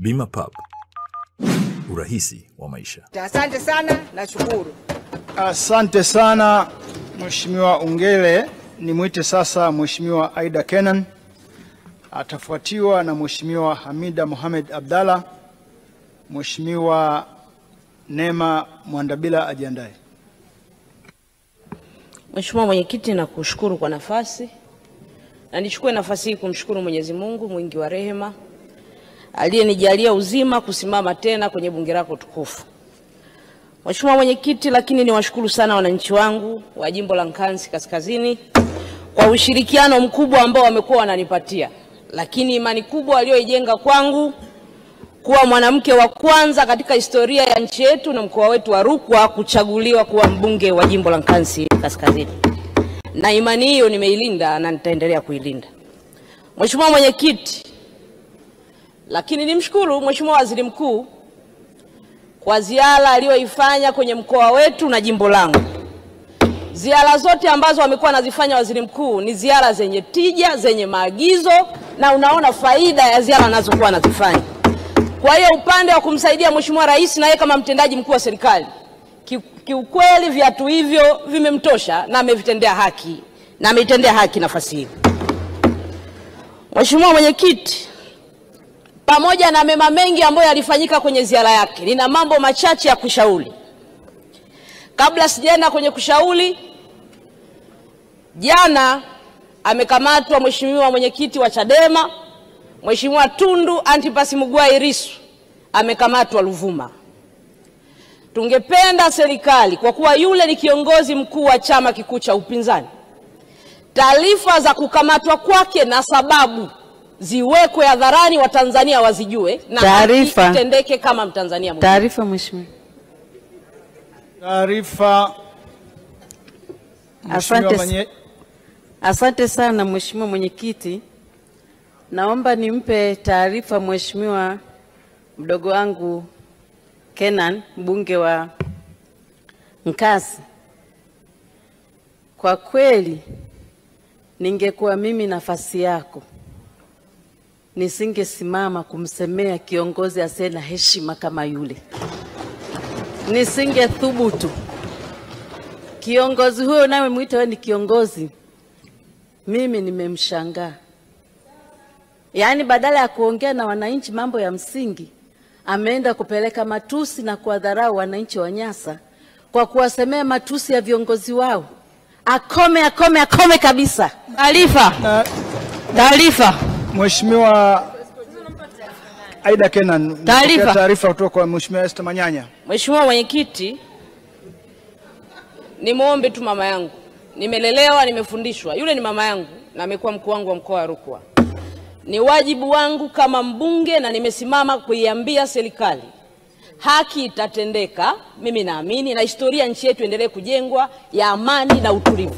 Bima Pub, urahisi wa maisha. Asante sana, nashukuru. Asante sana Mheshimiwa Ungele. Nimwite sasa Mheshimiwa Aida Kenan, atafuatiwa na Mheshimiwa Hamida Mohamed Abdalla. Mheshimiwa Neema Mwandabila ajiandae. Mheshimiwa Mwenyekiti, nakushukuru kwa nafasi. Na nichukue nafasi hii kumshukuru Mwenyezi Mungu mwingi wa rehema aliyenijalia uzima kusimama tena kwenye bunge lako tukufu. Mheshimiwa Mwenyekiti, lakini niwashukuru sana wananchi wangu wa jimbo la Nkasi Kaskazini kwa ushirikiano mkubwa ambao wamekuwa wananipatia. Lakini imani kubwa walioijenga kwangu kuwa mwanamke wa kwanza katika historia ya nchi yetu na mkoa wetu wa Rukwa kuchaguliwa kuwa mbunge wa jimbo la Nkasi Kaskazini. Na imani hiyo nimeilinda na nitaendelea kuilinda. Mheshimiwa Mwenyekiti, lakini nimshukuru Mheshimiwa Waziri Mkuu kwa ziara aliyoifanya kwenye mkoa wetu na jimbo langu. Ziara zote ambazo wamekuwa nazifanya Waziri Mkuu ni ziara zenye tija, zenye maagizo, na unaona faida ya ziara anazokuwa anazifanya. Kwa hiyo upande wa kumsaidia Mheshimiwa Rais na yeye kama mtendaji mkuu wa serikali, kiukweli viatu hivyo vimemtosha na amevitendea haki, na ameitendea haki nafasi hii. Mheshimiwa Mwenyekiti, pamoja na mema mengi ambayo yalifanyika kwenye ziara yake, nina mambo machache ya kushauri. Kabla sijaenda kwenye kushauri, jana amekamatwa Mheshimiwa Mwenyekiti wa Chadema, Mheshimiwa Tundu Antipas Mugwai Lissu, amekamatwa Ruvuma. Tungependa serikali, kwa kuwa yule ni kiongozi mkuu wa chama kikuu cha upinzani, taarifa za kukamatwa kwake na sababu ziwekwe hadharani, wa Tanzania wazijue na taarifa itendeke kama Mtanzania mwingine. Taarifa Mheshimiwa. Taarifa. Asante sana Mheshimiwa Mwenyekiti. Naomba nimpe taarifa Mheshimiwa mdogo wangu Kenan, mbunge wa Nkasi. Kwa kweli ningekuwa mimi nafasi yako, nisingesimama kumsemea kiongozi asiye na heshima kama yule. Nisingethubutu. Kiongozi huyo nawe muite wewe ni kiongozi, mimi nimemshangaa. Yaani badala ya kuongea na wananchi mambo ya msingi, ameenda kupeleka matusi na kuwadharau wananchi wa Nyasa kwa kuwasemea matusi ya viongozi wao. Akome kabisa. Taarifa. Mheshimiwa Aida Kenan, taarifa kutoka kwa Mheshimiwa Esther Manyanya. Mheshimiwa Mwenyekiti, nimuombe tu mama yangu. Nimelelewa, nimefundishwa. Yule ni mama yangu na amekuwa mkuu wangu wa mkoa wa Rukwa. Ni wajibu wangu kama mbunge na nimesimama kuiambia serikali haki itatendeka. Mimi naamini na historia nchi yetu endelee kujengwa ya amani na utulivu.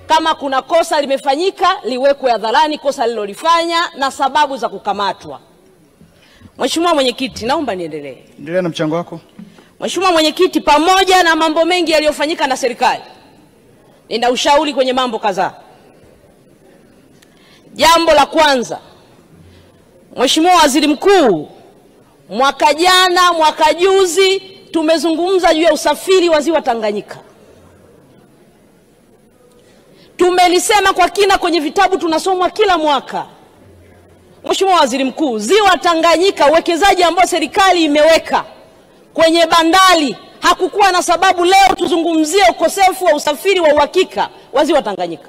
Kama kuna kosa limefanyika, liwekwe hadharani kosa lilolifanya na sababu za kukamatwa. Mheshimiwa Mwenyekiti, naomba niendelee. Endelea na mchango wako. Mheshimiwa Mwenyekiti, pamoja na mambo mengi yaliyofanyika na serikali, nina ushauri kwenye mambo kadhaa. Jambo la kwanza, Mheshimiwa Waziri Mkuu, mwaka jana, mwaka juzi tumezungumza juu ya usafiri wa ziwa Tanganyika. Tumelisema kwa kina kwenye vitabu tunasomwa kila mwaka. Mheshimiwa Waziri Mkuu, ziwa Tanganyika, uwekezaji ambao serikali imeweka kwenye bandari, hakukuwa na sababu leo tuzungumzie ukosefu wa usafiri wa uhakika wa ziwa Tanganyika.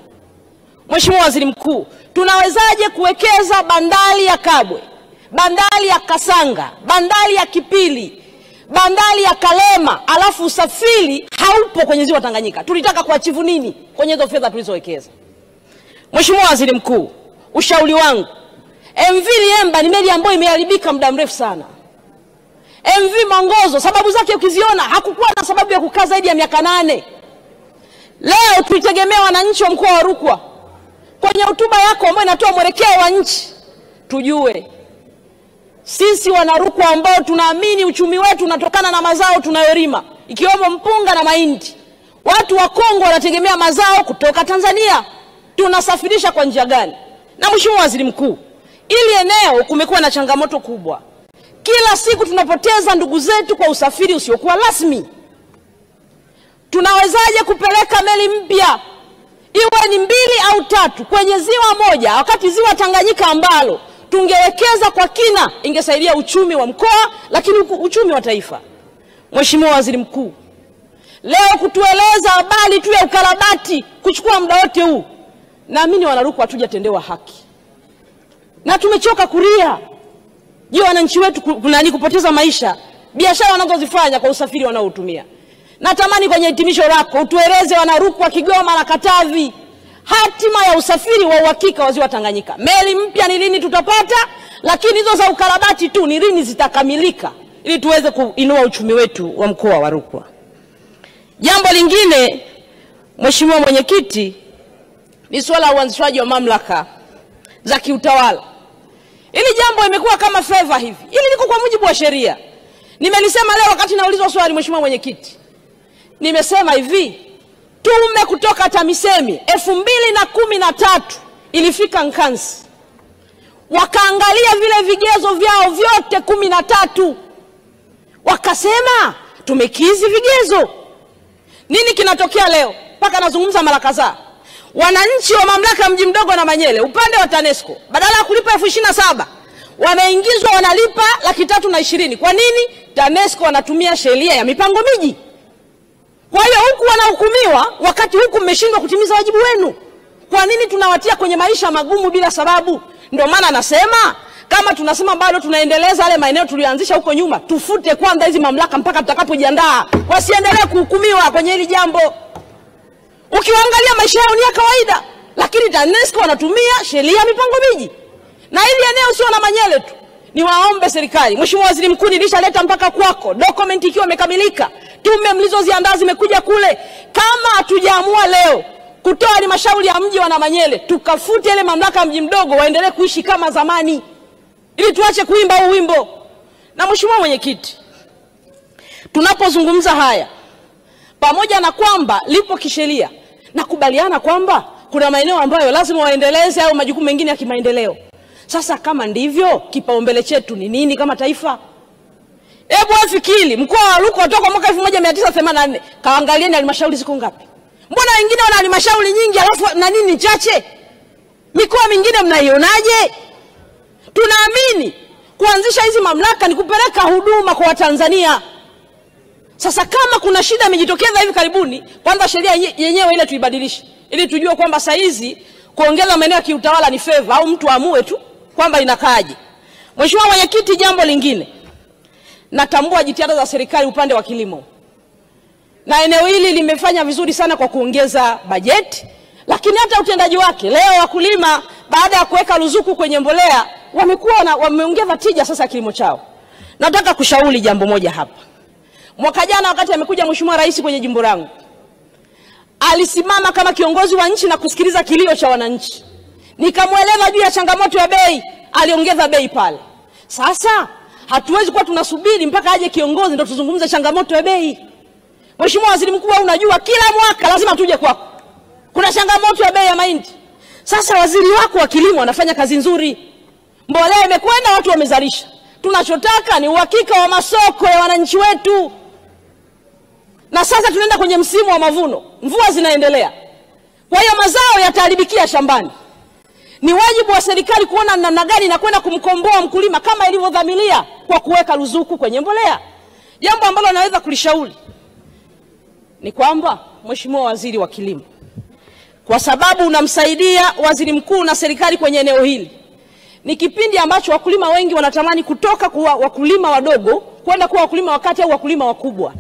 Mheshimiwa Waziri Mkuu, tunawezaje kuwekeza bandari ya Kabwe, bandari ya Kasanga, bandari ya Kipili, bandari ya Kalema, alafu usafiri haupo kwenye ziwa Tanganyika? Tulitaka kuachivu nini kwenye hizo fedha tulizowekeza? Mheshimiwa Waziri Mkuu, ushauri wangu, MV Liemba ni meli ambayo imeharibika muda mrefu sana. MV Mongozo sababu zake ukiziona hakukuwa na sababu ya kukaa zaidi ya miaka 8. Leo tuitegemea wananchi wa mkoa wa Rukwa. Kwenye hotuba yako ambayo inatoa mwelekeo wa nchi, tujue sisi wana Rukwa ambao tunaamini uchumi wetu unatokana na mazao tunayolima ikiwemo mpunga na mahindi. Watu wa Kongo wanategemea mazao kutoka Tanzania. Tunasafirisha kwa njia gani? Na Mheshimiwa Waziri Mkuu, ili eneo kumekuwa na changamoto kubwa. Kila siku tunapoteza ndugu zetu kwa usafiri usiokuwa rasmi. Tunawezaje kupeleka meli mpya iwe ni 2 au 3 kwenye ziwa moja, wakati ziwa Tanganyika ambalo tungewekeza kwa kina ingesaidia uchumi wa mkoa, lakini uchumi wa taifa? Mheshimiwa Waziri Mkuu, leo kutueleza habari tu ya ukarabati kuchukua muda wote huu, naamini Wanarukwa hatujatendewa haki na tumechoka kulia. Je, wananchi wetu kunani kupoteza maisha, biashara wanazozifanya kwa usafiri wanaotumia? Natamani kwenye hitimisho lako utueleze Wanarukwa, Kigoma na Katavi hatima ya usafiri wa uhakika wa ziwa Tanganyika. Meli mpya ni lini tutapata, lakini hizo za ukarabati tu ni lini zitakamilika ili tuweze kuinua uchumi wetu wa mkoa wa Rukwa. Jambo lingine Mheshimiwa Mwenyekiti ni swala la uanzishwaji wa mamlaka za kiutawala. Hili jambo imekuwa kama favor hivi. Hili liko kwa mujibu wa sheria. Nimelisema leo wakati naulizwa swali Mheshimiwa Mwenyekiti. Nimesema hivi, tume kutoka TAMISEMI 2013 ilifika Nkansi. Wakaangalia vile vigezo vyao vyote 13. Wakasema tumekizi vigezo. Nini kinatokea leo? Paka nazungumza mara kadhaa. Wananchi wa mamlaka mji mdogo na Manyele upande wa TANESCO badala ya kulipa 27,000 wameingizwa wanalipa 320,000. Kwa nini? TANESCO wanatumia sheria ya mipango miji. Kwa hiyo huku wanahukumiwa wakati huku mmeshindwa kutimiza wajibu wenu. Kwa nini tunawatia kwenye maisha magumu bila sababu? Ndio maana nasema kama tunasema bado tunaendeleza yale maeneo tulianzisha huko nyuma, tufute kwanza hizi mamlaka mpaka tutakapojiandaa. Wasiendelee kuhukumiwa kwenye hili jambo. Ukiangalia maisha yao ni ya kawaida, lakini TANESCO wanatumia sheria ya mipango miji. Na hili eneo sio na Manyele tu. Niwaombe serikali, Mheshimiwa Waziri Mkuu, nilishaleta mpaka kwako document ikiwa imekamilika. Tume mlizoziandaa zimekuja kule. Kama hatujaamua leo kutoa halmashauri ya mji wa Manyele, tukafute ile mamlaka ya mji mdogo waendelee kuishi kama zamani, ili tuache kuimba huu wimbo. Na Mheshimiwa Mwenyekiti, tunapozungumza haya, pamoja na kwamba lipo kisheria, nakubaliana kwamba kuna maeneo ambayo lazima waendeleze au majukumu mengine ya kimaendeleo. Sasa kama ndivyo, kipaumbele chetu ni nini kama taifa? Hebu afikiri, mkoa wa Rukwa toka mwaka 1984, kaangalieni halmashauri ziko ngapi? Mbona wengine wana halmashauri nyingi alafu na nini chache? Mikoa mingine mnaionaje? Tunaamini kuanzisha hizi mamlaka ni kupeleka huduma kwa Watanzania. Sasa kama kuna shida imejitokeza hivi karibuni, kwanza sheria yenyewe ile tuibadilishe ili tujue kwamba saa hizi kuongeza maeneo ya kiutawala ni favor au mtu amue tu kwamba inakaaje. Mheshimiwa Mwenyekiti, jambo lingine, natambua jitihada za serikali upande wa kilimo. Na eneo hili limefanya vizuri sana kwa kuongeza bajeti, lakini hata utendaji wake. Leo wakulima baada ya kuweka ruzuku kwenye mbolea wameongeza tija sasa kilimo chao. Nataka kushauri jambo moja hapa. Mwaka jana wakati amekuja Mheshimiwa Rais kwenye jimbo langu, alisimama kama kiongozi wa nchi na kusikiliza kilio cha wananchi. Nikamweleza juu ya changamoto ya bei, aliongeza bei pale. Sasa hatuwezi kuwa tunasubiri mpaka aje kiongozi ndio tuzungumze changamoto ya bei. Mheshimiwa Waziri Mkuu, unajua kila mwaka lazima tuje kwako. Kuna changamoto ya bei ya mahindi. Sasa waziri wako wa kilimo anafanya kazi nzuri. Mbolea imekwenda, watu wamezalisha. Tunachotaka ni uhakika wa masoko ya wananchi wetu. Na sasa tunaenda kwenye msimu wa mavuno. Mvua zinaendelea. Kwa hiyo mazao yataharibikia shambani. Ni wajibu wa serikali kuona namna gani na kwenda kumkomboa mkulima kama ilivyodhamiria kwa kuweka ruzuku kwenye mbolea. Jambo ambalo naweza kulishauri ni kwamba Mheshimiwa Waziri wa Kilimo, kwa sababu unamsaidia Waziri Mkuu na serikali kwenye eneo hili, ni kipindi ambacho wakulima wengi wanatamani kutoka kuwa wakulima wadogo kwenda kuwa wakulima wakati au wakulima wakubwa.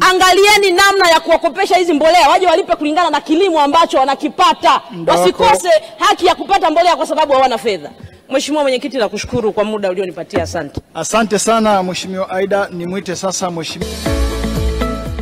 Angalieni namna ya kuwakopesha hizi mbolea waje walipe kulingana na kilimo ambacho wanakipata. Wasikose haki ya kupata mbolea kwa sababu hawana fedha. Mheshimiwa Mwenyekiti, nakushukuru kwa muda ulionipatia. Asante. Asante sana Mheshimiwa Aida. Nimwite sasa Mheshimiwa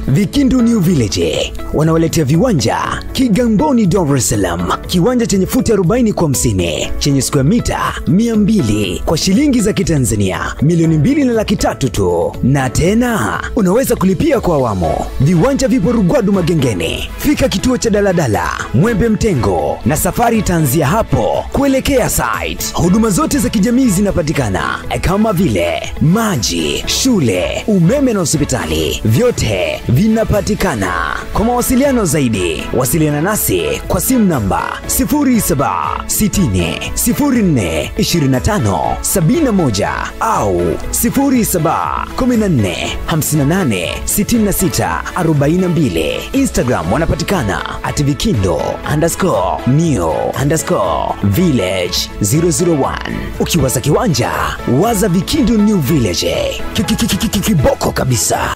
Vikindu New Village wanawaletea viwanja Kigamboni, Dar es Salaam. Kiwanja chenye futi 40 kwa 50 chenye square mita 200 kwa shilingi za Kitanzania milioni 2.3 tu. Na tena unaweza kulipia kwa awamu. Viwanja vipo Rugwadu Magengeni. Fika kituo cha daladala Mwembe Mtengo na safari itaanzia hapo kuelekea site. Huduma zote za kijamii zinapatikana kama vile maji, shule, umeme na hospitali. Vyote vinapatikana. Kwa mawasiliano zaidi, wasiliana nasi kwa simu namba 0760042571 au 0714586642. Instagram wanapatikana @vikindo_new_village 001. Ukiwaza kiwanja, waza Vikindu New Village. Kiboko kabisa.